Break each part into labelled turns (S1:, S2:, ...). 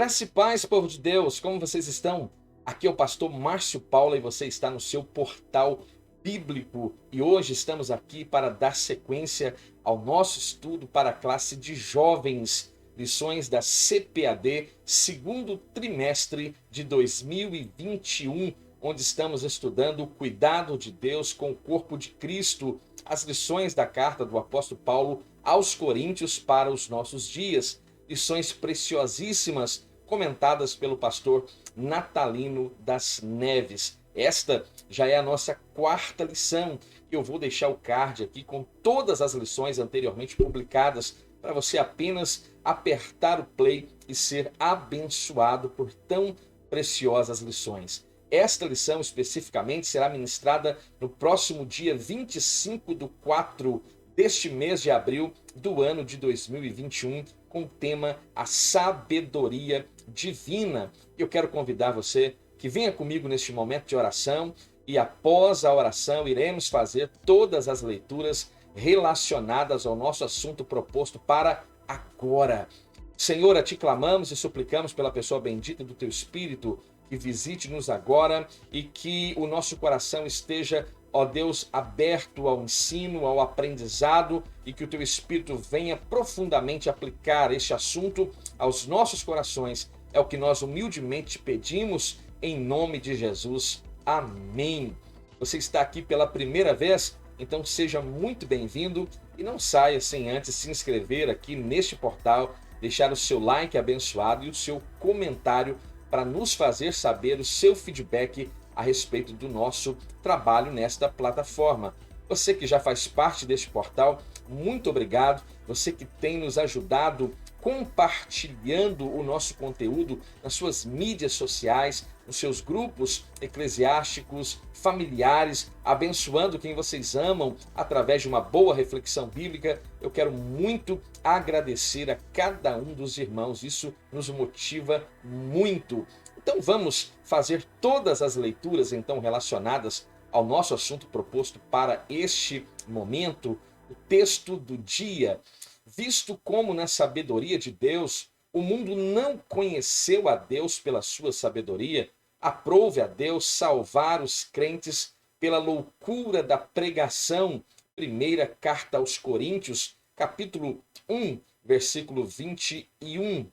S1: Graça e paz, povo de Deus, como vocês estão? Aqui é o pastor Márcio Paula e você está no seu portal bíblico. E hoje estamos aqui para dar sequência ao nosso estudo para a classe de jovens, lições da CPAD, segundo trimestre de 2021, onde estamos estudando o cuidado de Deus com o corpo de Cristo, as lições da carta do apóstolo Paulo aos Coríntios para os nossos dias. Lições preciosíssimas comentadas pelo pastor Natalino das Neves. Esta já é a nossa quarta lição. Eu vou deixar o card aqui com todas as lições anteriormente publicadas para você apenas apertar o play e ser abençoado por tão preciosas lições. Esta lição especificamente será ministrada no próximo dia 25/4 deste mês de abril do ano de 2021, com o tema A Sabedoria Divina. Eu quero convidar você que venha comigo neste momento de oração e após a oração iremos fazer todas as leituras relacionadas ao nosso assunto proposto para agora. Senhor, a ti clamamos e suplicamos pela pessoa bendita do teu Espírito, que visite-nos agora e que o nosso coração esteja, ó Deus, aberto ao ensino, ao aprendizado, e que o teu Espírito venha profundamente aplicar este assunto aos nossos corações. É o que nós humildemente pedimos, em nome de Jesus. Amém. Você está aqui pela primeira vez? Então seja muito bem-vindo e não saia sem antes se inscrever aqui neste portal, deixar o seu like abençoado e o seu comentário para nos fazer saber o seu feedback a respeito do nosso trabalho nesta plataforma. Você que já faz parte deste portal, muito obrigado. Você que tem nos ajudado compartilhando o nosso conteúdo nas suas mídias sociais, nos seus grupos eclesiásticos, familiares, abençoando quem vocês amam através de uma boa reflexão bíblica. Eu quero muito agradecer a cada um dos irmãos. Isso nos motiva muito. Então vamos fazer todas as leituras então relacionadas ao nosso assunto proposto para este momento, o texto do dia. Visto como na sabedoria de Deus, o mundo não conheceu a Deus pela sua sabedoria, aprove a Deus salvar os crentes pela loucura da pregação. Primeira carta aos Coríntios, capítulo 1, versículo 21.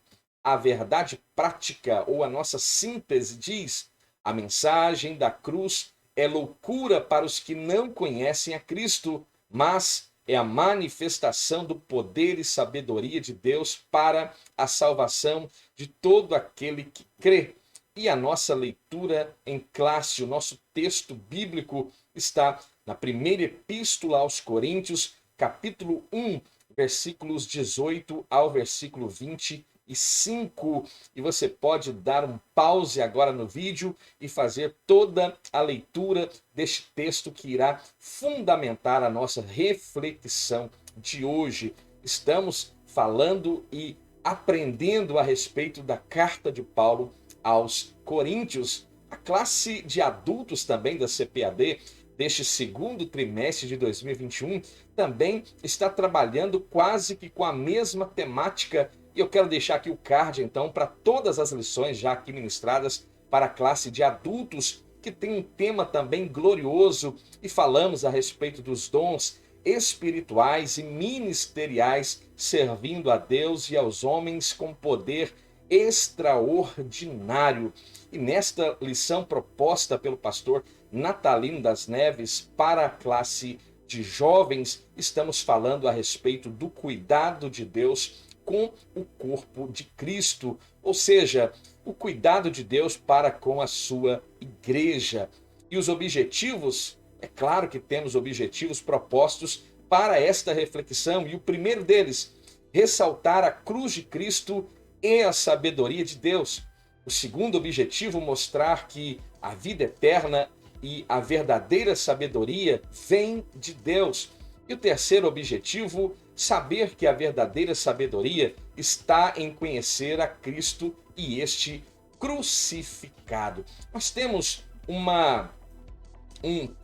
S1: A verdade prática, ou a nossa síntese, diz: a mensagem da cruz é loucura para os que não conhecem a Cristo, mas é a manifestação do poder e sabedoria de Deus para a salvação de todo aquele que crê. E a nossa leitura em classe, o nosso texto bíblico está na primeira epístola aos Coríntios, capítulo 1, versículos 18 ao versículo 25. E você pode dar um pause agora no vídeo e fazer toda a leitura deste texto que irá fundamentar a nossa reflexão de hoje. Estamos falando e aprendendo a respeito da carta de Paulo aos Coríntios. A classe de adultos também da CPAD deste segundo trimestre de 2021 também está trabalhando quase que com a mesma temática. E eu quero deixar aqui o card, então, para todas as lições já aqui ministradas para a classe de adultos, que tem um tema também glorioso, e falamos a respeito dos dons espirituais e ministeriais, servindo a Deus e aos homens com poder extraordinário. E nesta lição proposta pelo pastor Natalino das Neves para a classe de jovens, estamos falando a respeito do cuidado de Deus com o corpo de Cristo, ou seja, o cuidado de Deus para com a sua igreja. E os objetivos, é claro que temos objetivos propostos para esta reflexão, e o primeiro deles, ressaltar a cruz de Cristo e a sabedoria de Deus. O segundo objetivo, mostrar que a vida eterna e a verdadeira sabedoria vem de Deus. E o terceiro objetivo, saber que a verdadeira sabedoria está em conhecer a Cristo e este crucificado. Nós temos um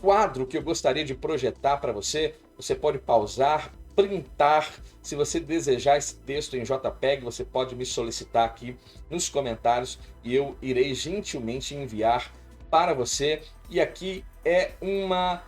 S1: quadro que eu gostaria de projetar para você. Você pode pausar printar. Se você desejar esse texto em JPEG, você pode me solicitar aqui nos comentários e eu irei gentilmente enviar para você. E aqui é uma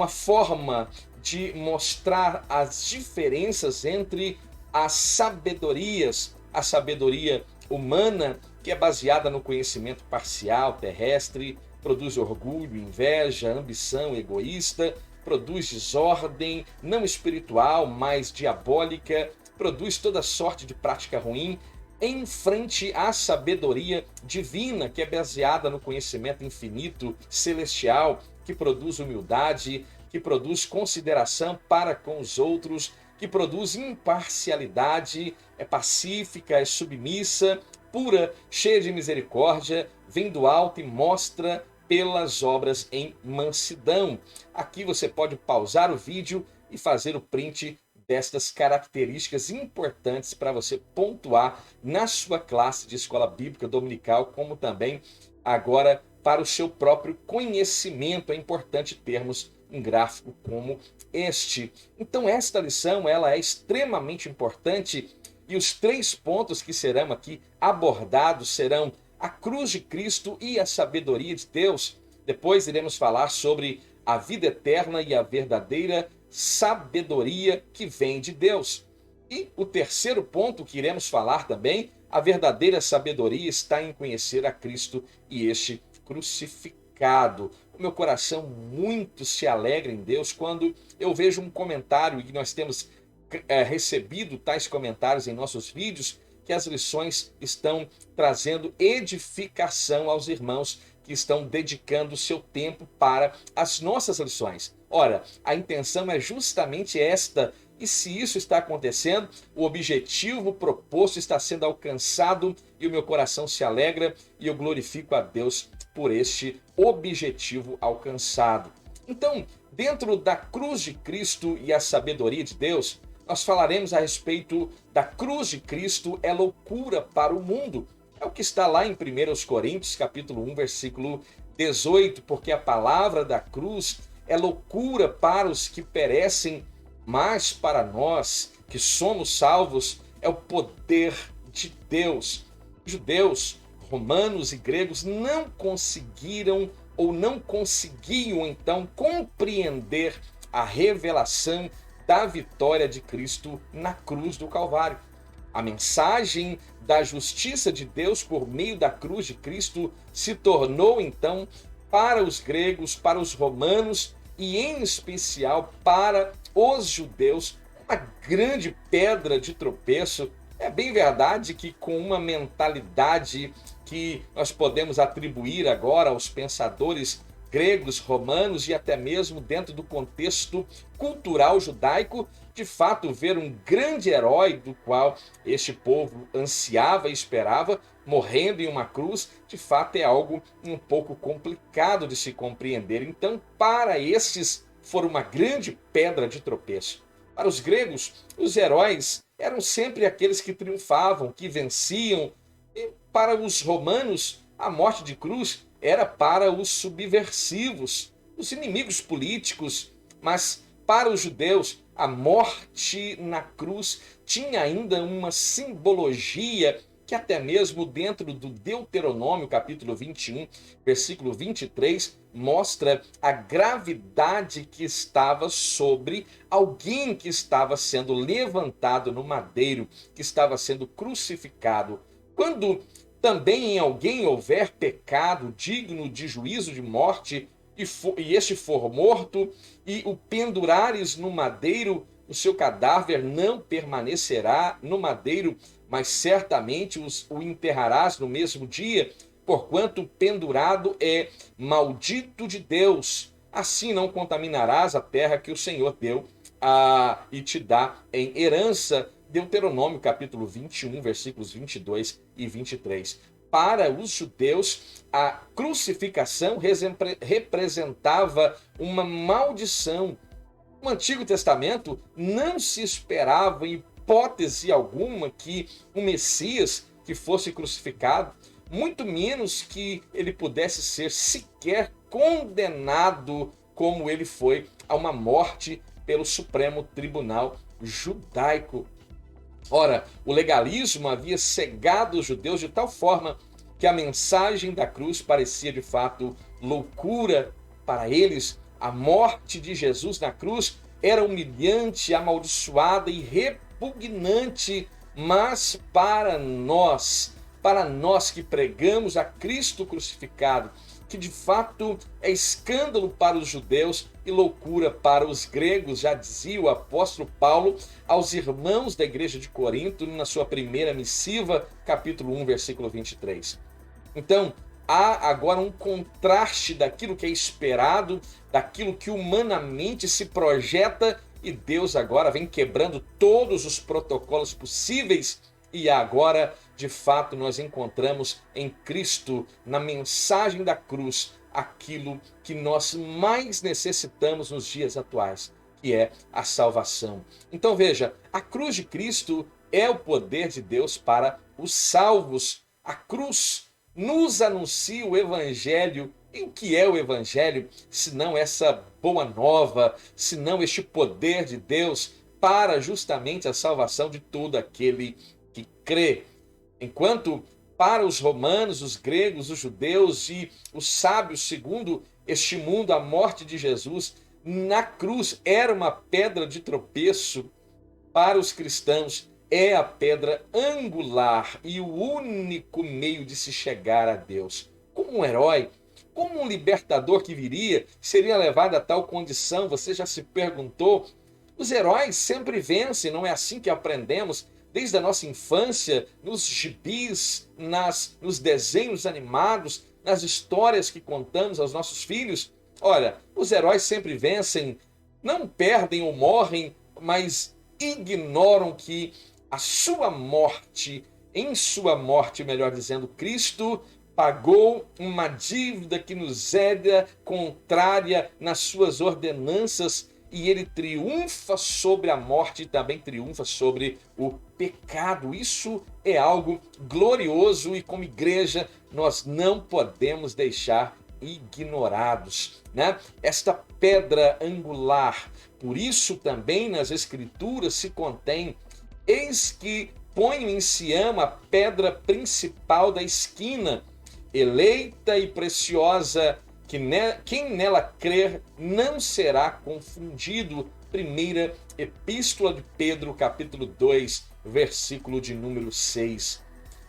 S1: forma de mostrar as diferenças entre as sabedorias, a sabedoria humana, que é baseada no conhecimento parcial, terrestre, produz orgulho, inveja, ambição egoísta, produz desordem, não espiritual, mas diabólica, produz toda sorte de prática ruim, em frente à sabedoria divina, que é baseada no conhecimento infinito, celestial, que produz humildade, que produz consideração para com os outros, que produz imparcialidade, é pacífica, é submissa, pura, cheia de misericórdia, vem do alto e mostra pelas obras em mansidão. Aqui você pode pausar o vídeo e fazer o print destas características importantes para você pontuar na sua classe de escola bíblica dominical, como também agora para o seu próprio conhecimento. É importante termos um gráfico como este. Então esta lição ela é extremamente importante e os 3 pontos que serão aqui abordados serão a cruz de Cristo e a sabedoria de Deus. Depois iremos falar sobre a vida eterna e a verdadeira sabedoria que vem de Deus. E o terceiro ponto que iremos falar também, a verdadeira sabedoria está em conhecer a Cristo e este crucificado. O meu coração muito se alegra em Deus quando eu vejo um comentário, e nós temos recebido tais comentários em nossos vídeos, que as lições estão trazendo edificação aos irmãos que estão dedicando o seu tempo para as nossas lições. Ora, a intenção é justamente esta, e se isso está acontecendo, o objetivo proposto está sendo alcançado e o meu coração se alegra e eu glorifico a Deus por este objetivo alcançado. Então, dentro da cruz de Cristo e a sabedoria de Deus, nós falaremos a respeito da cruz de Cristo é loucura para o mundo. É o que está lá em 1 Coríntios, capítulo 1, versículo 18, porque a palavra da cruz é loucura para os que perecem, mas para nós que somos salvos é o poder de Deus. Judeus, romanos e gregos não conseguiram ou não conseguiam então compreender a revelação da vitória de Cristo na cruz do Calvário. A mensagem da justiça de Deus por meio da cruz de Cristo se tornou então para os gregos, para os romanos e em especial para os judeus uma grande pedra de tropeço. É bem verdade que com uma mentalidade que nós podemos atribuir agora aos pensadores gregos, romanos e até mesmo dentro do contexto cultural judaico, de fato ver um grande herói do qual este povo ansiava e esperava, morrendo em uma cruz, de fato é algo um pouco complicado de se compreender. Então, para estes, foi uma grande pedra de tropeço. Para os gregos, os heróis eram sempre aqueles que triunfavam, que venciam. E para os romanos, a morte de cruz era para os subversivos, os inimigos políticos, mas para os judeus, a morte na cruz tinha ainda uma simbologia que até mesmo dentro do Deuteronômio, capítulo 21, versículo 23, mostra a gravidade que estava sobre alguém que estava sendo levantado no madeiro, que estava sendo crucificado. Quando também em alguém houver pecado digno de juízo de morte, e este for morto, e o pendurares no madeiro, o seu cadáver não permanecerá no madeiro, mas certamente o enterrarás no mesmo dia, porquanto pendurado é maldito de Deus. Assim não contaminarás a terra que o Senhor deu e te dá em herança. Deuteronômio capítulo 21, versículos 22 e 23. Para os judeus, a crucificação representava uma maldição. No Antigo Testamento não se esperava em hipótese alguma que o Messias que fosse crucificado, muito menos que ele pudesse ser sequer condenado como ele foi a uma morte pelo Supremo Tribunal Judaico. Ora, o legalismo havia cegado os judeus de tal forma que a mensagem da cruz parecia de fato loucura para eles. A morte de Jesus na cruz era humilhante, amaldiçoada e repugnante, mas para nós que pregamos a Cristo crucificado, que de fato é escândalo para os judeus e loucura para os gregos, já dizia o apóstolo Paulo aos irmãos da igreja de Corinto, na sua primeira missiva, capítulo 1, versículo 23. Então, há agora um contraste daquilo que é esperado, daquilo que humanamente se projeta, e Deus agora vem quebrando todos os protocolos possíveis, e agora, de fato, nós encontramos em Cristo, na mensagem da cruz, aquilo que nós mais necessitamos nos dias atuais, que é a salvação. Então veja, a cruz de Cristo é o poder de Deus para os salvos. A cruz nos anuncia o Evangelho. E o que é o Evangelho, se não essa boa nova, se não este poder de Deus para justamente a salvação de todo aquele que crê? Enquanto para os romanos, os gregos, os judeus e os sábios, segundo este mundo, a morte de Jesus na cruz era uma pedra de tropeço, para os cristãos é a pedra angular e o único meio de se chegar a Deus. Como um herói, como um libertador que viria, seria levado a tal condição? Você já se perguntou? Os heróis sempre vencem, não é assim que aprendemos desde a nossa infância, nos gibis, nos desenhos animados, nas histórias que contamos aos nossos filhos? Olha, os heróis sempre vencem, não perdem ou morrem, mas ignoram que a sua morte, em sua morte, melhor dizendo, Cristo pagou uma dívida que nos era contrária nas suas ordenanças, e ele triunfa sobre a morte e também triunfa sobre o pecado. Isso é algo glorioso e como igreja nós não podemos deixar ignorados, né? Esta pedra angular. Por isso também nas Escrituras se contém: eis que ponho em Sião a pedra principal da esquina, eleita e preciosa, que quem nela crer não será confundido. Primeira Epístola de Pedro, capítulo 2, versículo de número 6.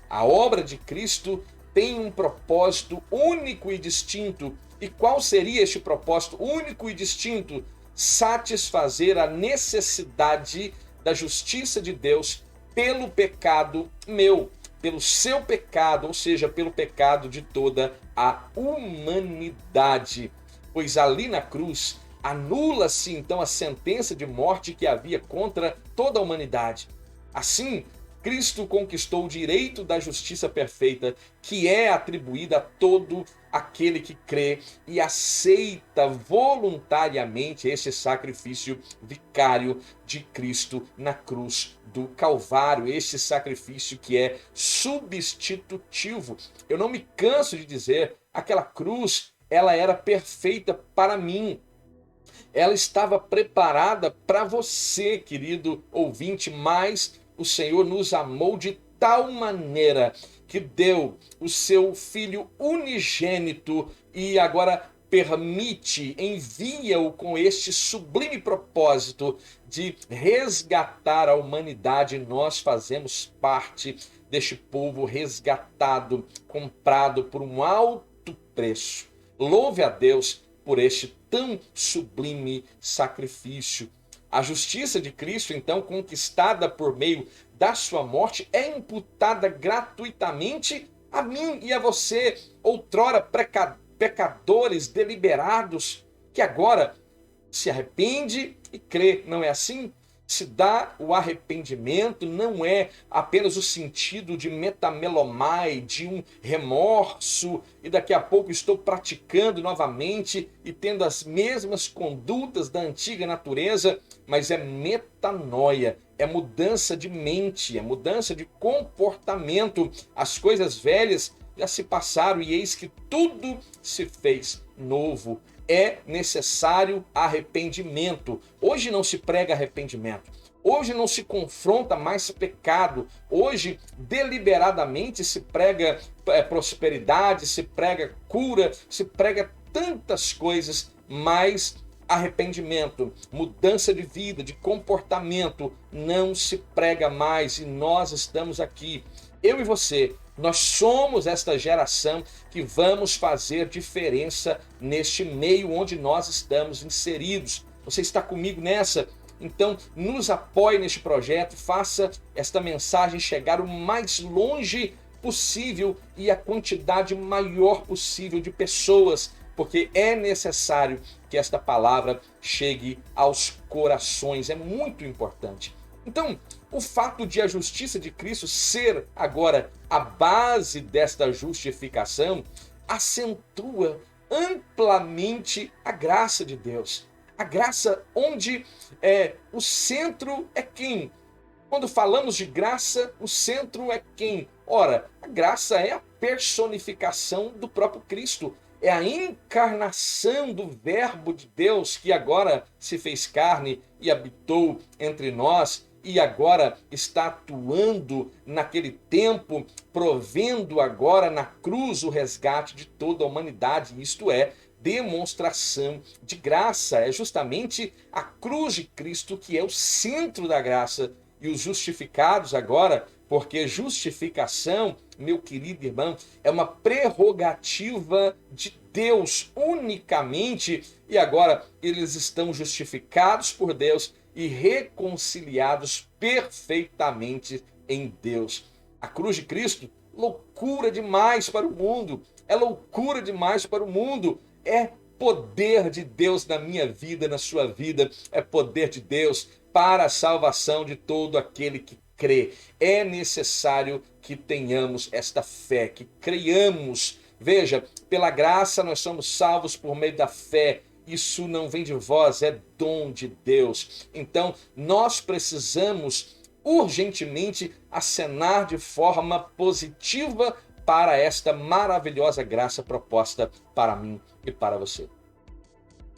S1: A obra de Cristo tem um propósito único e distinto. E qual seria este propósito único e distinto? Satisfazer a necessidade da justiça de Deus pelo pecado meu, pelo seu pecado, ou seja, pelo pecado de toda a humanidade. Pois ali na cruz anula-se então a sentença de morte que havia contra toda a humanidade. Assim, Cristo conquistou o direito da justiça perfeita que é atribuída a todo aquele que crê e aceita voluntariamente esse sacrifício vicário de Cristo na cruz do Calvário, este sacrifício que é substitutivo. Eu não me canso de dizer, aquela cruz, ela era perfeita para mim. Ela estava preparada para você, querido ouvinte, mas o Senhor nos amou de tal maneira que deu o seu Filho unigênito e agora envia-o com este sublime propósito de resgatar a humanidade. Nós fazemos parte deste povo resgatado, comprado por um alto preço. Louve a Deus por este tão sublime sacrifício. A justiça de Cristo, então, conquistada por meio da sua morte, é imputada gratuitamente a mim e a você, outrora pecadores deliberados, que agora se arrepende e crê. Não é assim? Se dá o arrependimento, não é apenas o sentido de metamelomai, de um remorso, e daqui a pouco estou praticando novamente e tendo as mesmas condutas da antiga natureza, mas é metanoia, é mudança de mente, é mudança de comportamento. As coisas velhas já se passaram e eis que tudo se fez novo. É necessário arrependimento. Hoje não se prega arrependimento. Hoje não se confronta mais pecado. Hoje, deliberadamente, se prega prosperidade, se prega cura, se prega tantas coisas, mas arrependimento, mudança de vida, de comportamento, não se prega mais. E nós estamos aqui, eu e você, nós somos esta geração que vamos fazer diferença neste meio onde nós estamos inseridos. Você está comigo nessa? Então, nos apoie neste projeto, faça esta mensagem chegar o mais longe possível e a quantidade maior possível de pessoas, porque é necessário que esta palavra chegue aos corações, é muito importante. Então, o fato de a justiça de Cristo ser agora a base desta justificação acentua amplamente a graça de Deus. A graça onde o centro é quem? Quando falamos de graça, o centro é quem? Ora, a graça é a personificação do próprio Cristo. É a encarnação do Verbo de Deus que agora se fez carne e habitou entre nós e agora está atuando naquele tempo, provendo agora na cruz o resgate de toda a humanidade. Isto é demonstração de graça. É justamente a cruz de Cristo que é o centro da graça. E os justificados agora, porque justificação, meu querido irmão, é uma prerrogativa de Deus unicamente, e agora eles estão justificados por Deus e reconciliados perfeitamente em Deus. A cruz de Cristo, loucura demais para o mundo, é loucura demais para o mundo, é poder de Deus na minha vida, na sua vida, é poder de Deus para a salvação de todo aquele que crê. É necessário que tenhamos esta fé, que creiamos. Veja, pela graça nós somos salvos por meio da fé. Isso não vem de vós, é dom de Deus. Então, nós precisamos urgentemente acenar de forma positiva para esta maravilhosa graça proposta para mim e para você.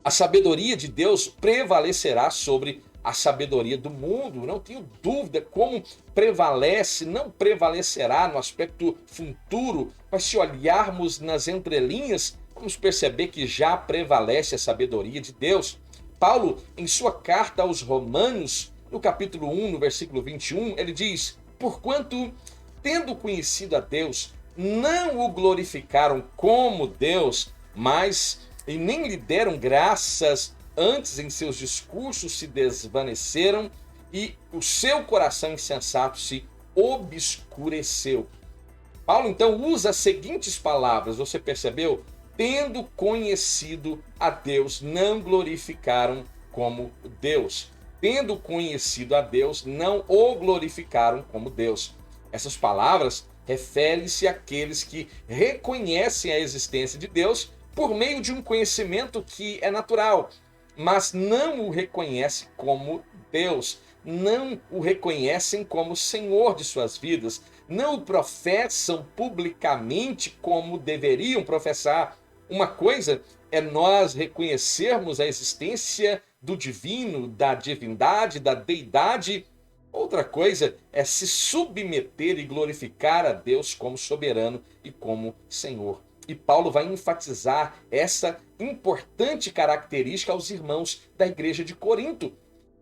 S1: A sabedoria de Deus prevalecerá sobre a sabedoria do mundo, não tenho dúvida. Como prevalece, não prevalecerá no aspecto futuro, mas se olharmos nas entrelinhas, vamos perceber que já prevalece a sabedoria de Deus. Paulo, em sua carta aos Romanos, no capítulo 1, no versículo 21, ele diz: porquanto, tendo conhecido a Deus, não o glorificaram como Deus, mas e nem lhe deram graças, antes em seus discursos se desvaneceram e o seu coração insensato se obscureceu. Paulo então usa as seguintes palavras, você percebeu? Tendo conhecido a Deus, não glorificaram como Deus. Tendo conhecido a Deus, não o glorificaram como Deus. Essas palavras referem-se àqueles que reconhecem a existência de Deus por meio de um conhecimento que é natural, mas não o reconhecem como Deus, não o reconhecem como Senhor de suas vidas, não o professam publicamente como deveriam professar. Uma coisa é nós reconhecermos a existência do divino, da divindade, da deidade. Outra coisa é se submeter e glorificar a Deus como soberano e como Senhor. E Paulo vai enfatizar essa importante característica aos irmãos da igreja de Corinto.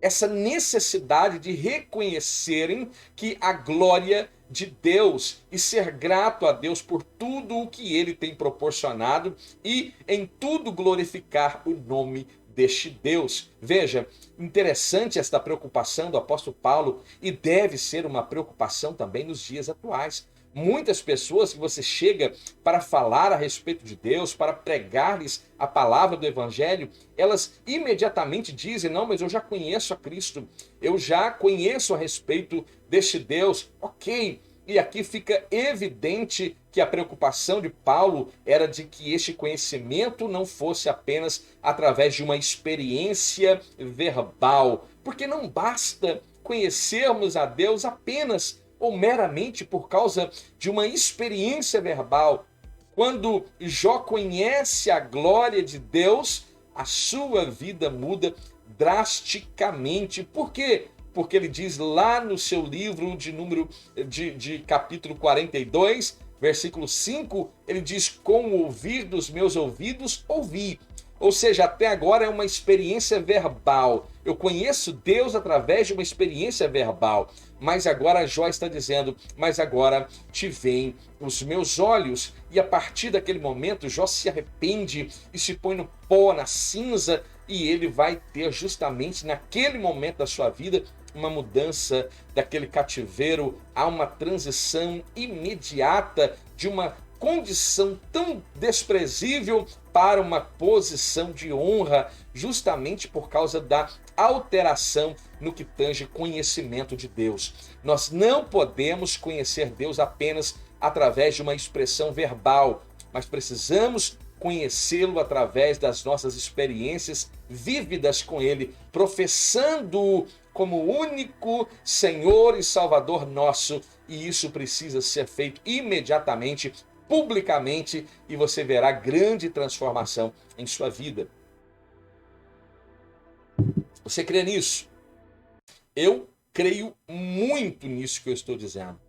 S1: Essa necessidade de reconhecerem que a glória de Deus e ser grato a Deus por tudo o que ele tem proporcionado e em tudo glorificar o nome deste Deus. Veja, interessante esta preocupação do apóstolo Paulo, e deve ser uma preocupação também nos dias atuais. Muitas pessoas que você chega para falar a respeito de Deus, para pregar-lhes a palavra do Evangelho, elas imediatamente dizem: não, mas eu já conheço a Cristo, eu já conheço a respeito deste Deus. Ok, e aqui fica evidente que a preocupação de Paulo era de que este conhecimento não fosse apenas através de uma experiência verbal, porque não basta conhecermos a Deus apenas ou meramente por causa de uma experiência verbal. Quando Jó conhece a glória de Deus, a sua vida muda drasticamente. Por quê? Porque ele diz lá no seu livro de capítulo 42, versículo 5, ele diz: com o ouvir dos meus ouvidos ouvi. Ou seja, até agora é uma experiência verbal. Eu conheço Deus através de uma experiência verbal. Mas agora Jó está dizendo: mas agora te veem os meus olhos. E a partir daquele momento, Jó se arrepende e se põe no pó, na cinza, e ele vai ter justamente naquele momento da sua vida uma mudança daquele cativeiro a uma transição imediata de uma condição tão desprezível para uma posição de honra, justamente por causa da alteração no que tange conhecimento de Deus. Nós não podemos conhecer Deus apenas através de uma expressão verbal, mas precisamos conhecê-lo através das nossas experiências vívidas com Ele, professando-o como único Senhor e Salvador nosso, e isso precisa ser feito imediatamente, publicamente, e você verá grande transformação em sua vida. Você crê nisso? Eu creio muito nisso que eu estou dizendo.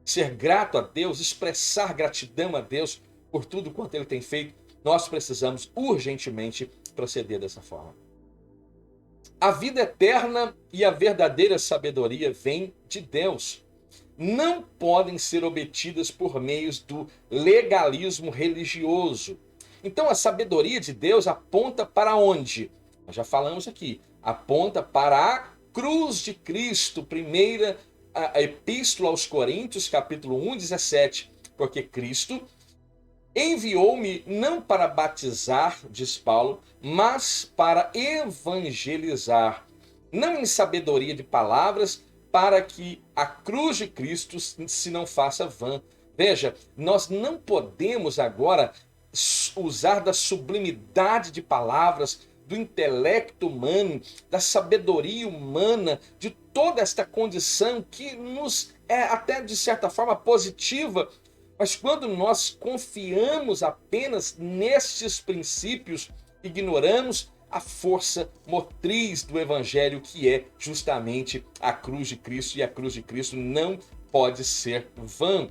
S1: Ser grato a Deus, expressar gratidão a Deus por tudo quanto Ele tem feito, nós precisamos urgentemente proceder dessa forma. A vida eterna e a verdadeira sabedoria vêm de Deus. Não podem ser obtidas por meios do legalismo religioso. Então a sabedoria de Deus aponta para onde? Nós já falamos aqui. Aponta para a cruz de Cristo. Primeira a Epístola aos Coríntios, capítulo 1, 17. Porque Cristo enviou-me não para batizar, diz Paulo, mas para evangelizar, não em sabedoria de palavras, para que a cruz de Cristo se não faça vã. Veja, nós não podemos agora usar da sublimidade de palavras, do intelecto humano, da sabedoria humana, de toda esta condição que nos é até de certa forma positiva. Mas quando nós confiamos apenas nestes princípios, ignoramos a força motriz do Evangelho, que é justamente a cruz de Cristo, e a cruz de Cristo não pode ser vã.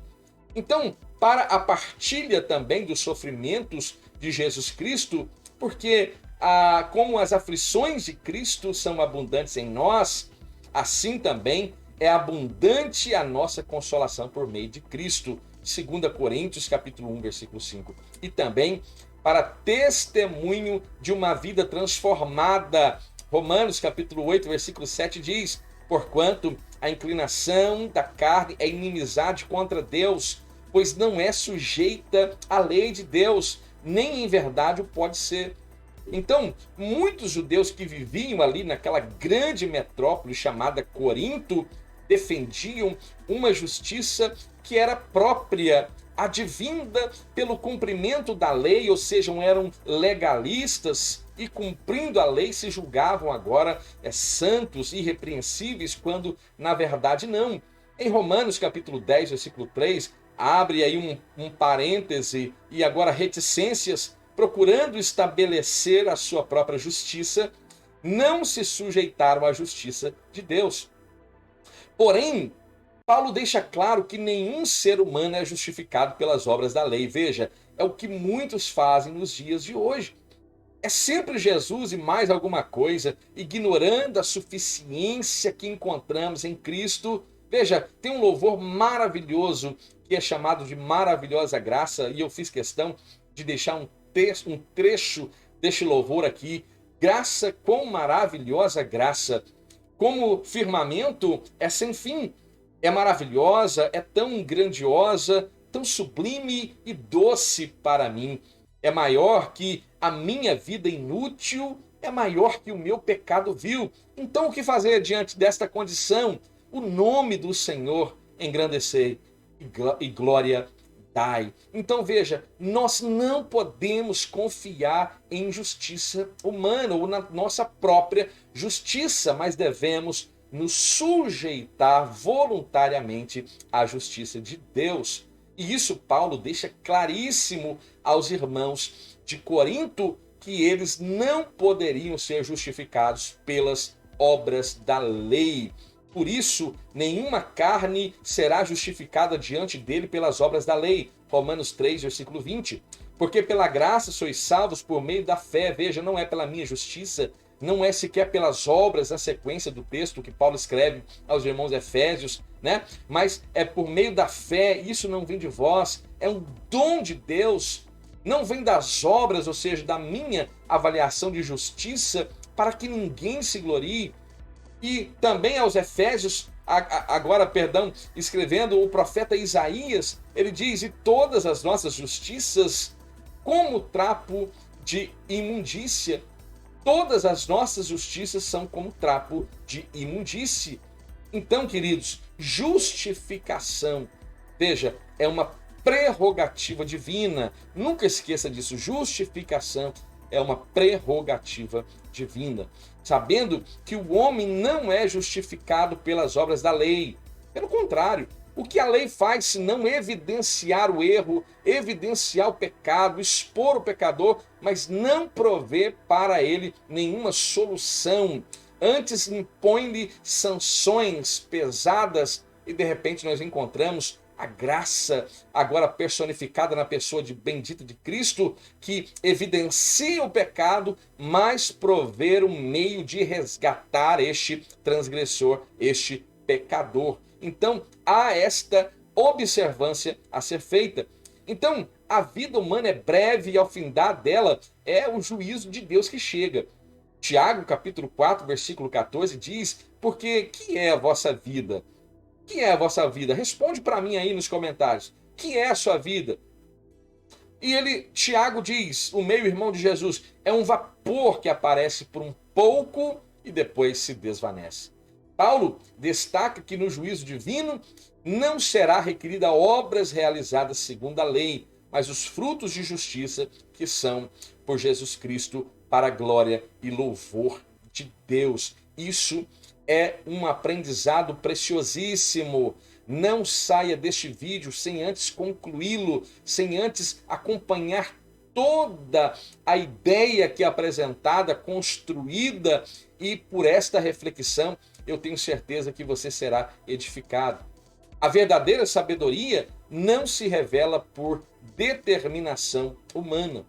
S1: Então, para a partilha também dos sofrimentos de Jesus Cristo, porque como as aflições de Cristo são abundantes em nós, assim também é abundante a nossa consolação por meio de Cristo. 2 Coríntios, capítulo 1, versículo 5. E também para testemunho de uma vida transformada. Romanos, capítulo 8, versículo 7 diz: porquanto a inclinação da carne é inimizade contra Deus, pois não é sujeita à lei de Deus, nem em verdade o pode ser. Então, muitos judeus que viviam ali naquela grande metrópole chamada Corinto, defendiam uma justiça que era própria, advinda pelo cumprimento da lei, ou seja, eram legalistas e, cumprindo a lei, se julgavam agora santos, irrepreensíveis, quando na verdade não. Em Romanos capítulo 10, versículo 3, abre aí um parêntese, e agora reticências, procurando estabelecer a sua própria justiça, não se sujeitaram à justiça de Deus. Porém, Paulo deixa claro que nenhum ser humano é justificado pelas obras da lei. Veja, é o que muitos fazem nos dias de hoje. É sempre Jesus e mais alguma coisa, ignorando a suficiência que encontramos em Cristo. Veja, tem um louvor maravilhoso que é chamado de Maravilhosa Graça, e eu fiz questão de deixar um trecho deste louvor aqui. Graça, quão maravilhosa graça! Como firmamento é sem fim, é maravilhosa, é tão grandiosa, tão sublime e doce para mim. É maior que a minha vida inútil, é maior que o meu pecado vil. Então o que fazer diante desta condição? O nome do Senhor engrandecei e glória dai. Então veja, nós não podemos confiar em justiça humana ou na nossa própria justiça, mas devemos nos sujeitar voluntariamente à justiça de Deus. E isso Paulo deixa claríssimo aos irmãos de Corinto, que eles não poderiam ser justificados pelas obras da lei. Por isso, nenhuma carne será justificada diante dele pelas obras da lei. Romanos 3, versículo 20. Porque pela graça sois salvos por meio da fé. Veja, não é pela minha justiça, não é sequer pelas obras, na sequência do texto que Paulo escreve aos irmãos Efésios, né? Mas é por meio da fé. Isso não vem de vós, é um dom de Deus. Não vem das obras, ou seja, da minha avaliação de justiça, para que ninguém se glorie. E também aos Efésios, escrevendo o profeta Isaías, ele diz: e todas as nossas justiças como trapo de imundícia. Todas as nossas justiças são como trapo de imundície. Então, queridos, justificação, veja, é uma prerrogativa divina. Nunca esqueça disso. Justificação é uma prerrogativa divina. Sabendo que o homem não é justificado pelas obras da lei. Pelo contrário, o que a lei faz se não evidenciar o erro, evidenciar o pecado, expor o pecador, mas não prover para ele nenhuma solução. Antes impõe-lhe sanções pesadas e de repente nós encontramos a graça, agora personificada na pessoa de bendito de Cristo, que evidencia o pecado, mas prover um meio de resgatar este transgressor, este pecador. Então, há esta observância a ser feita. Então, a vida humana é breve e ao findar dela é o juízo de Deus que chega. Tiago, capítulo 4, versículo 14, diz: porque que é a vossa vida? Que é a vossa vida? Responde para mim aí nos comentários. Que é a sua vida? E Tiago diz, o meio-irmão de Jesus, é um vapor que aparece por um pouco e depois se desvanece. Paulo destaca que no juízo divino não será requerida obras realizadas segundo a lei, mas os frutos de justiça que são por Jesus Cristo para a glória e louvor de Deus. Isso é um aprendizado preciosíssimo. Não saia deste vídeo sem antes concluí-lo, sem antes acompanhar toda a ideia que é apresentada, construída, e por esta reflexão eu tenho certeza que você será edificado. A verdadeira sabedoria não se revela por determinação humana.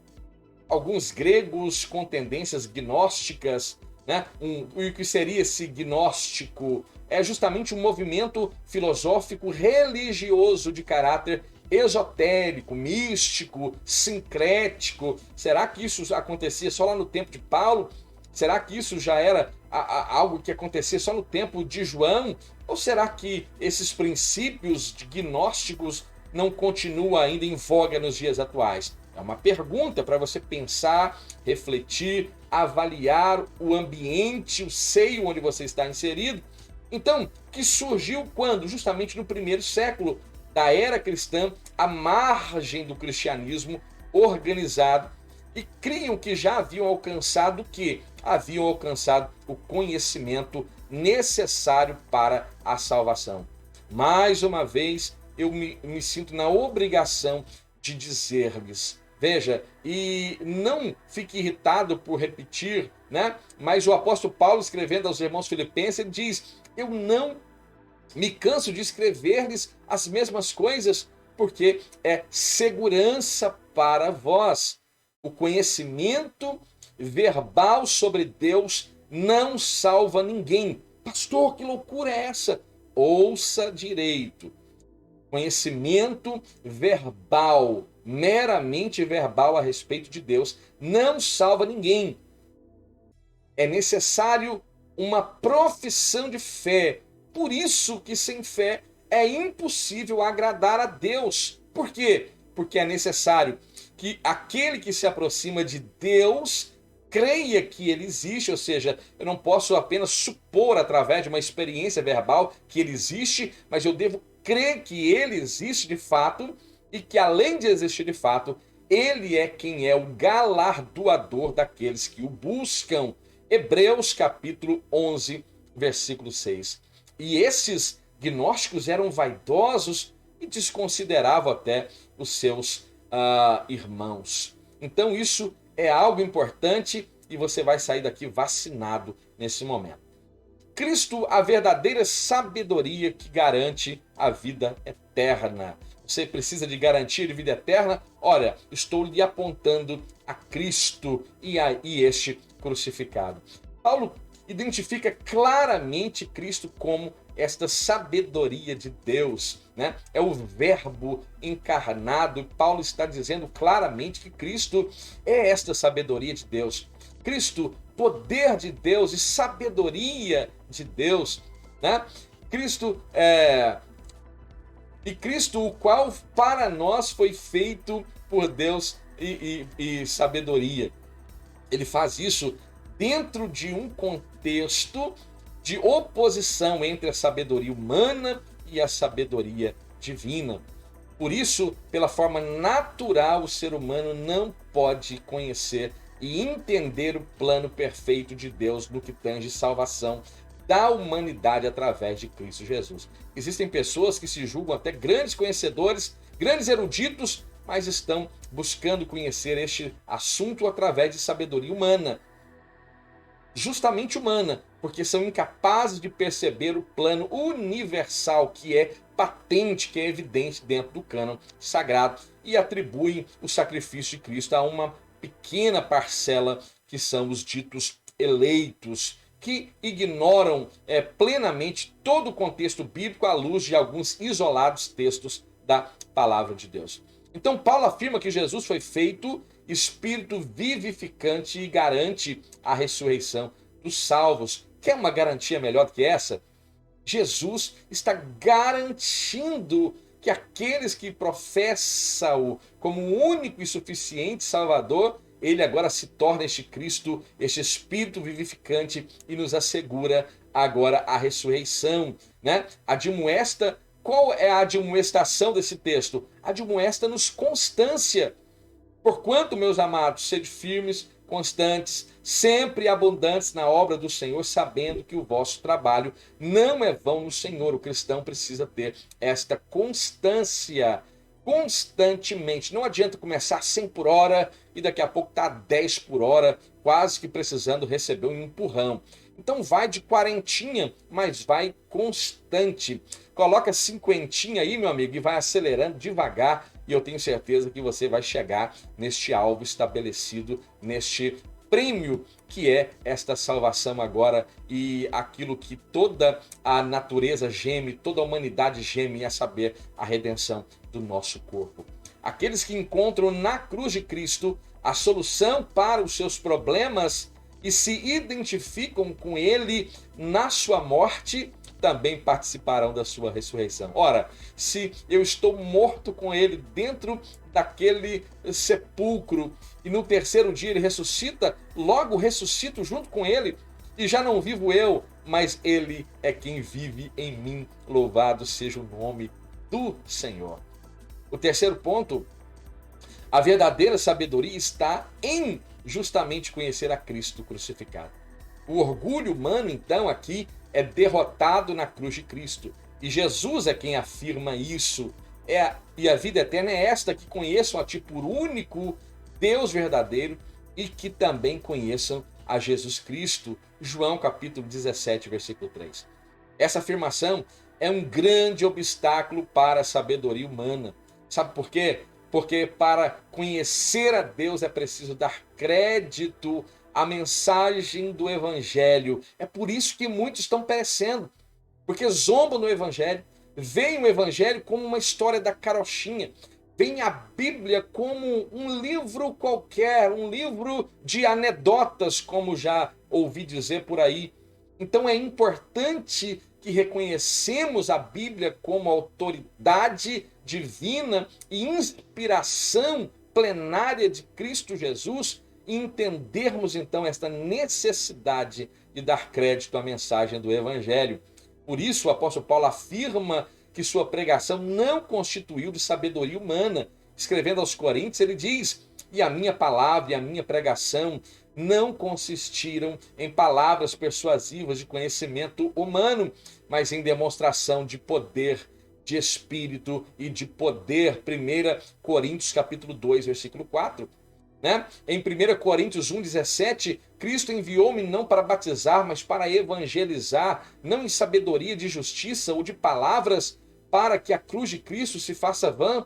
S1: Alguns gregos com tendências gnósticas, né? O que seria esse gnóstico? É justamente um movimento filosófico religioso de caráter esotérico, místico, sincrético. Será que isso acontecia só lá no tempo de Paulo? Será que isso já era algo que acontecia só no tempo de João? Ou será que esses princípios gnósticos não continuam ainda em voga nos dias atuais? É uma pergunta para você pensar, refletir, avaliar o ambiente, o seio onde você está inserido. Então, que surgiu quando? Justamente no primeiro século da era cristã, à margem do cristianismo organizado, e criam que já haviam alcançado o quê? Haviam alcançado o conhecimento necessário para a salvação. Mais uma vez, eu me sinto na obrigação de dizer-lhes, veja, e não fique irritado por repetir, né? Mas o apóstolo Paulo, escrevendo aos irmãos filipenses, ele diz: eu não me canso de escrever-lhes as mesmas coisas, porque é segurança para vós. O conhecimento verbal sobre Deus não salva ninguém. Pastor, que loucura é essa? Ouça direito. Conhecimento verbal, meramente verbal a respeito de Deus, não salva ninguém. É necessário uma profissão de fé. Por isso que sem fé é impossível agradar a Deus. Por quê? Porque é necessário que aquele que se aproxima de Deus creia que ele existe, ou seja, eu não posso apenas supor através de uma experiência verbal que ele existe, mas eu devo crer que ele existe de fato e que, além de existir de fato, ele é quem é o galardoador daqueles que o buscam. Hebreus capítulo 11, versículo 6. E esses gnósticos eram vaidosos e desconsideravam até os seus irmãos. Então isso é algo importante e você vai sair daqui vacinado nesse momento. Cristo, a verdadeira sabedoria que garante a vida eterna. Você precisa de garantia de vida eterna? Olha, estou lhe apontando a Cristo e este crucificado. Paulo identifica claramente Cristo como esta sabedoria de Deus, né? É o verbo encarnado. Paulo está dizendo claramente que Cristo é esta sabedoria de Deus. Cristo, poder de Deus e sabedoria de Deus, né? Cristo o qual para nós foi feito por Deus e sabedoria. Ele faz isso dentro de um contexto de oposição entre a sabedoria humana e a sabedoria divina. Por isso, pela forma natural, o ser humano não pode conhecer e entender o plano perfeito de Deus no que tange salvação da humanidade através de Cristo Jesus. Existem pessoas que se julgam até grandes conhecedores, grandes eruditos, mas estão buscando conhecer este assunto através de sabedoria humana. Justamente humana, porque são incapazes de perceber o plano universal que é patente, que é evidente dentro do cânon sagrado, e atribuem o sacrifício de Cristo a uma pequena parcela que são os ditos eleitos, que ignoram plenamente todo o contexto bíblico à luz de alguns isolados textos da palavra de Deus. Então Paulo afirma que Jesus foi feito espírito vivificante e garante a ressurreição dos salvos. Quer uma garantia melhor do que essa? Jesus está garantindo que aqueles que professam-o como o único e suficiente Salvador, ele agora se torna este Cristo, este Espírito vivificante e nos assegura agora a ressurreição, né? Admoesta, qual é a admoestação desse texto? Admoesta-nos constância. Porquanto, meus amados, sede firmes, constantes, sempre abundantes na obra do Senhor, sabendo que o vosso trabalho não é vão no Senhor. O cristão precisa ter esta constância constantemente. Não adianta começar 100 por hora e daqui a pouco está 10 por hora, quase que precisando receber um empurrão. Então vai de quarentinha, mas vai constante. Coloca cinquentinha aí, meu amigo, e vai acelerando devagar. E eu tenho certeza que você vai chegar neste alvo estabelecido, neste prêmio que é esta salvação agora e aquilo que toda a natureza geme, toda a humanidade geme, a saber, a redenção do nosso corpo. Aqueles que encontram na cruz de Cristo a solução para os seus problemas e se identificam com ele na sua morte, também participarão da sua ressurreição. Ora, se eu estou morto com ele dentro daquele sepulcro e no terceiro dia ele ressuscita, logo ressuscito junto com ele e já não vivo eu, mas ele é quem vive em mim. Louvado seja o nome do Senhor. O terceiro ponto, a verdadeira sabedoria está em justamente conhecer a Cristo crucificado. O orgulho humano, então, aqui é derrotado na cruz de Cristo. E Jesus é quem afirma isso. E a vida eterna é esta, que conheçam a ti por único Deus verdadeiro e que também conheçam a Jesus Cristo. João capítulo 17, versículo 3. Essa afirmação é um grande obstáculo para a sabedoria humana. Sabe por quê? Porque para conhecer a Deus é preciso dar crédito à mensagem do Evangelho. É por isso que muitos estão perecendo, porque zombam do Evangelho, veem o Evangelho como uma história da carochinha, veem a Bíblia como um livro qualquer, um livro de anedotas, como já ouvi dizer por aí. Então é importante que reconhecemos a Bíblia como autoridade divina e inspiração plenária de Cristo Jesus, e entendermos então esta necessidade de dar crédito à mensagem do Evangelho. Por isso o apóstolo Paulo afirma que sua pregação não constituiu de sabedoria humana. Escrevendo aos Coríntios, ele diz: e a minha palavra e a minha pregação não consistiram em palavras persuasivas de conhecimento humano, mas em demonstração de poder, de espírito e de poder. 1 Coríntios capítulo 2, versículo 4. Né? Em 1 Coríntios 1,17, Cristo enviou-me não para batizar, mas para evangelizar, não em sabedoria de justiça ou de palavras, para que a cruz de Cristo se faça vã.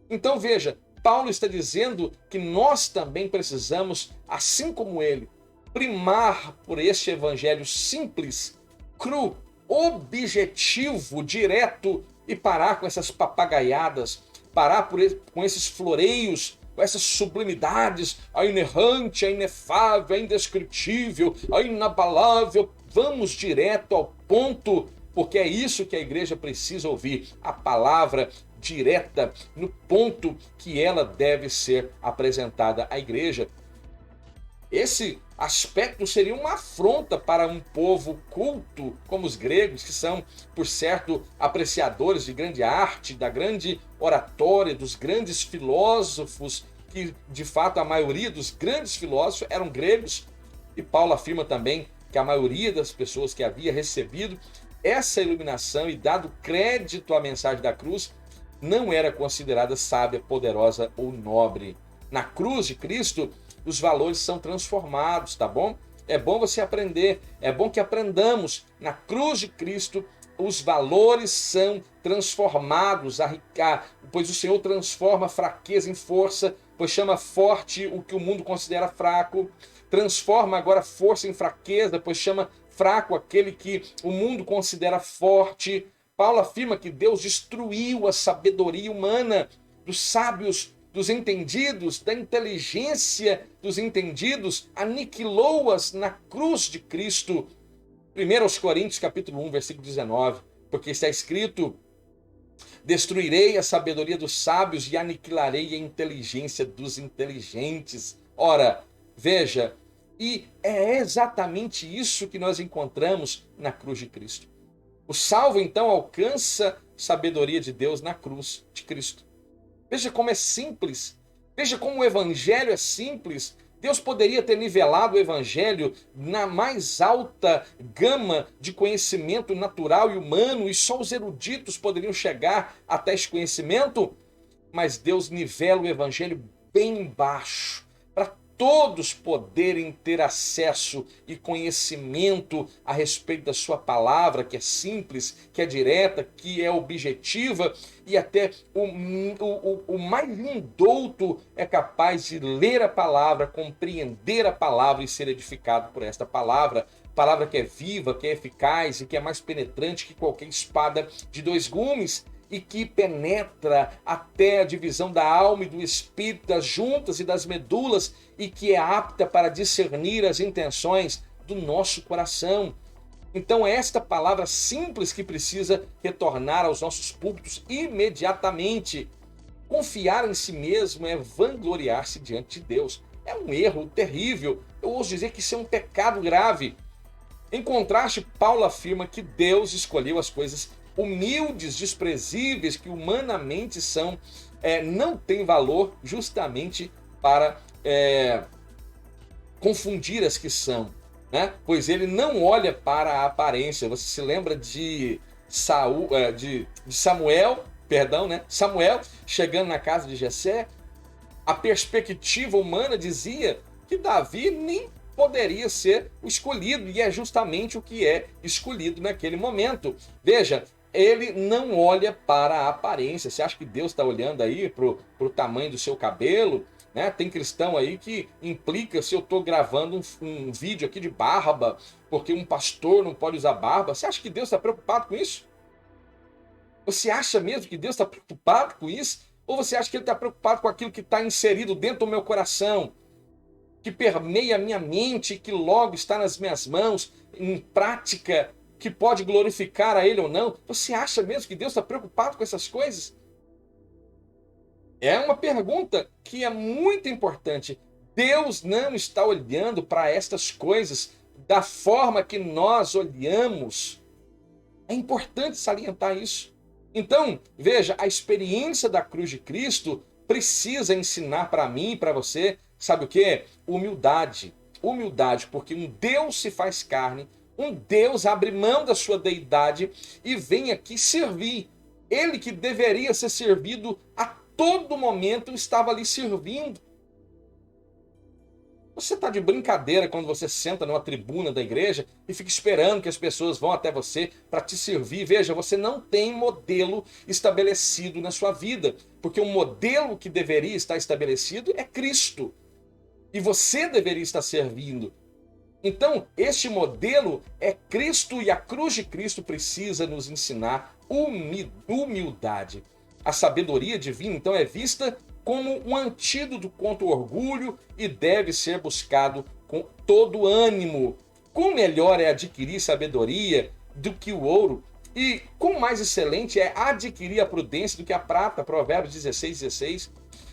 S1: Então veja, Paulo está dizendo que nós também precisamos, assim como ele, primar por este evangelho simples, cru, objetivo, direto, e parar com essas papagaiadas, parar com esses floreios, com essas sublimidades, a inerrante, a inefável, a indescritível, a inabalável. Vamos direto ao ponto, porque é isso que a igreja precisa ouvir, a palavra direta, no ponto que ela deve ser apresentada à igreja. Esse aspecto seria uma afronta para um povo culto como os gregos, que são, por certo, apreciadores de grande arte, da grande oratória, dos grandes filósofos, que de fato a maioria dos grandes filósofos eram gregos. E Paulo afirma também que a maioria das pessoas que havia recebido essa iluminação e dado crédito à mensagem da cruz não era considerada sábia, poderosa ou nobre. Na cruz de Cristo, os valores são transformados, tá bom? É bom você aprender, é bom que aprendamos. Na cruz de Cristo, os valores são transformados, pois o Senhor transforma fraqueza em força, pois chama forte o que o mundo considera fraco, transforma agora força em fraqueza, pois chama fraco aquele que o mundo considera forte. Paulo afirma que Deus destruiu a sabedoria humana dos sábios, dos entendidos, da inteligência dos entendidos, aniquilou-as na cruz de Cristo. 1 Coríntios capítulo 1, versículo 19, porque está escrito: destruirei a sabedoria dos sábios e aniquilarei a inteligência dos inteligentes. Ora, veja, e é exatamente isso que nós encontramos na cruz de Cristo. O salvo, então, alcança sabedoria de Deus na cruz de Cristo. Veja como é simples. Veja como o evangelho é simples. Deus poderia ter nivelado o evangelho na mais alta gama de conhecimento natural e humano, e só os eruditos poderiam chegar até esse conhecimento, mas Deus nivela o evangelho bem baixo, para todos poderem ter acesso e conhecimento a respeito da sua palavra, que é simples, que é direta, que é objetiva, e até o mais indouto é capaz de ler a palavra, compreender a palavra e ser edificado por esta palavra. Palavra que é viva, que é eficaz e que é mais penetrante que qualquer espada de dois gumes, e que penetra até a divisão da alma e do espírito, das juntas e das medulas, e que é apta para discernir as intenções do nosso coração. Então é esta palavra simples que precisa retornar aos nossos púlpitos imediatamente. Confiar em si mesmo é vangloriar-se diante de Deus. É um erro terrível. Eu ouso dizer que isso é um pecado grave. Em contraste, Paulo afirma que Deus escolheu as coisas humildes, desprezíveis, que humanamente são, não tem valor, justamente para confundir as que são, né? Pois ele não olha para a aparência. Você se lembra de Samuel, né? Samuel chegando na casa de Jessé, a perspectiva humana dizia que Davi nem poderia ser o escolhido, e é justamente o que é escolhido naquele momento. Veja, ele não olha para a aparência. Você acha que Deus está olhando aí para o tamanho do seu cabelo? Né? Tem cristão aí que implica se eu estou gravando um vídeo aqui de barba, porque um pastor não pode usar barba. Você acha que Deus está preocupado com isso? Você acha mesmo que Deus está preocupado com isso? Ou você acha que Ele está preocupado com aquilo que está inserido dentro do meu coração, que permeia a minha mente, que logo está nas minhas mãos, em prática, que pode glorificar a Ele ou não? Você acha mesmo que Deus está preocupado com essas coisas? É uma pergunta que é muito importante. Deus não está olhando para estas coisas da forma que nós olhamos. É importante salientar isso. Então, veja, a experiência da cruz de Cristo precisa ensinar para mim e para você, sabe o quê? Humildade. Humildade, porque um Deus se faz carne, um Deus abre mão da sua deidade e vem aqui servir. Ele que deveria ser servido a todo momento estava ali servindo. Você está de brincadeira quando você senta numa tribuna da igreja e fica esperando que as pessoas vão até você para te servir. Veja, você não tem modelo estabelecido na sua vida, porque o modelo que deveria estar estabelecido é Cristo. E você deveria estar servindo. Então, este modelo é Cristo e a cruz de Cristo precisa nos ensinar humildade. A sabedoria divina, então, é vista como um antídoto contra o orgulho e deve ser buscado com todo ânimo. Quão melhor é adquirir sabedoria do que o ouro, e quão mais excelente é adquirir a prudência do que a prata, Provérbios 16:16.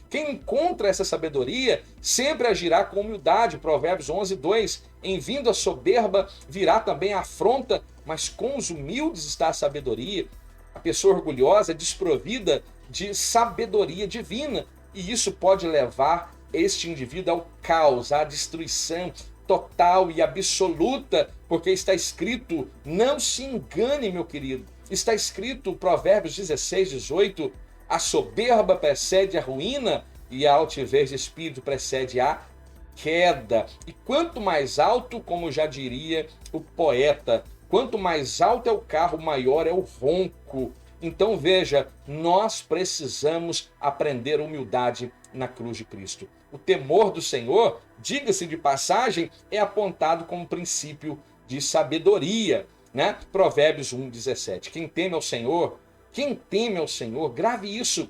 S1: Quem encontra essa sabedoria sempre agirá com humildade, Provérbios 11:2. Em vindo a soberba virá também a afronta, mas com os humildes está a sabedoria. A pessoa orgulhosa é desprovida de sabedoria divina, e isso pode levar este indivíduo ao caos, à destruição total e absoluta, porque está escrito, não se engane, meu querido, está escrito, Provérbios 16:18, a soberba precede a ruína e a altivez de espírito precede a queda. E quanto mais alto, como já diria o poeta, quanto mais alto é o carro, maior é o ronco. Então veja, nós precisamos aprender humildade na cruz de Cristo. O temor do Senhor, diga-se de passagem, é apontado como princípio de sabedoria, né? Provérbios 1:17. Quem teme ao Senhor, grave isso,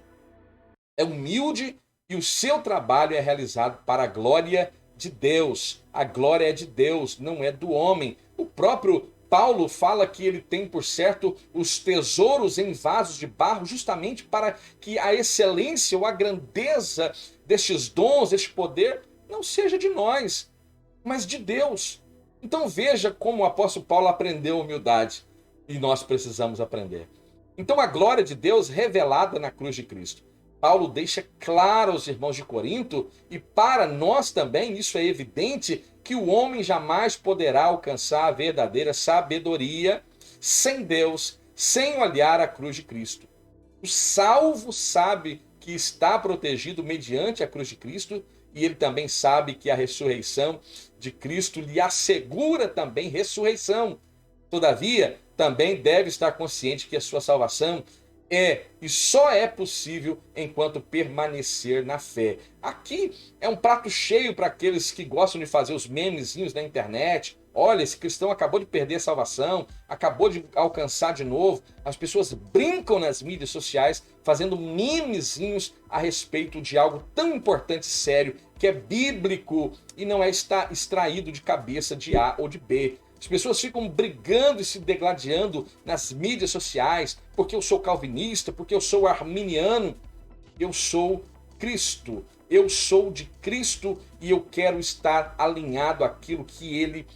S1: é humilde e o seu trabalho é realizado para a glória de Deus. A glória é de Deus, não é do homem. O próprio Paulo fala que ele tem, por certo, os tesouros em vasos de barro, justamente para que a excelência ou a grandeza destes dons, deste poder, não seja de nós, mas de Deus. Então veja como o apóstolo Paulo aprendeu humildade, e nós precisamos aprender. Então a glória de Deus revelada na cruz de Cristo. Paulo deixa claro aos irmãos de Corinto, e para nós também isso é evidente, que o homem jamais poderá alcançar a verdadeira sabedoria sem Deus, sem olhar a cruz de Cristo. O salvo sabe que está protegido mediante a cruz de Cristo, e ele também sabe que a ressurreição de Cristo lhe assegura também ressurreição. Todavia, também deve estar consciente que a sua salvação é e só é possível enquanto permanecer na fé. Aqui é um prato cheio para aqueles que gostam de fazer os memezinhos na internet. Olha, esse cristão acabou de perder a salvação, acabou de alcançar de novo. As pessoas brincam nas mídias sociais fazendo memezinhos a respeito de algo tão importante e sério, que é bíblico e não é extraído de cabeça de A ou de B. As pessoas ficam brigando e se degladiando nas mídias sociais, porque eu sou calvinista, porque eu sou arminiano. Eu sou Cristo, eu sou de Cristo e eu quero estar alinhado àquilo que Ele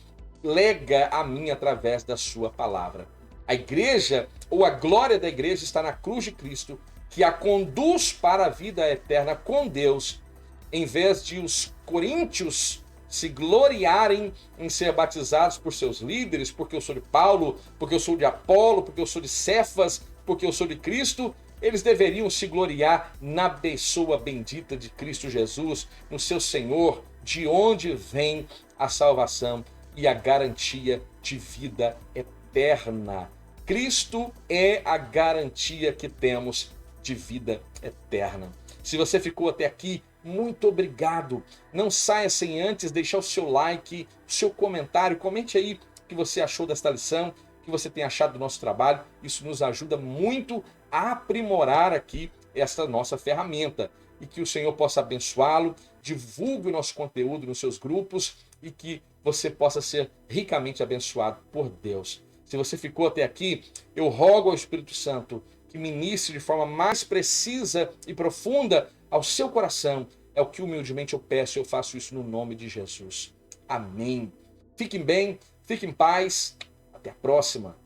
S1: lega a mim através da sua palavra. A igreja, ou a glória da igreja, está na cruz de Cristo, que a conduz para a vida eterna com Deus, em vez de os coríntios se gloriarem em ser batizados por seus líderes, porque eu sou de Paulo, porque eu sou de Apolo, porque eu sou de Cefas, porque eu sou de Cristo. Eles deveriam se gloriar na pessoa bendita de Cristo Jesus, no seu Senhor, de onde vem a salvação e a garantia de vida eterna. Cristo é a garantia que temos de vida eterna. Se você ficou até aqui, muito obrigado. Não saia sem antes deixar o seu like, o seu comentário. Comente aí o que você achou desta lição, o que você tem achado do nosso trabalho. Isso nos ajuda muito a aprimorar aqui esta nossa ferramenta. E que o Senhor possa abençoá-lo. Divulgue o nosso conteúdo nos seus grupos e que você possa ser ricamente abençoado por Deus. Se você ficou até aqui, eu rogo ao Espírito Santo que ministre de forma mais precisa e profunda ao seu coração. É o que humildemente eu peço, eu faço isso no nome de Jesus. Amém. Fiquem bem, fiquem em paz. Até a próxima.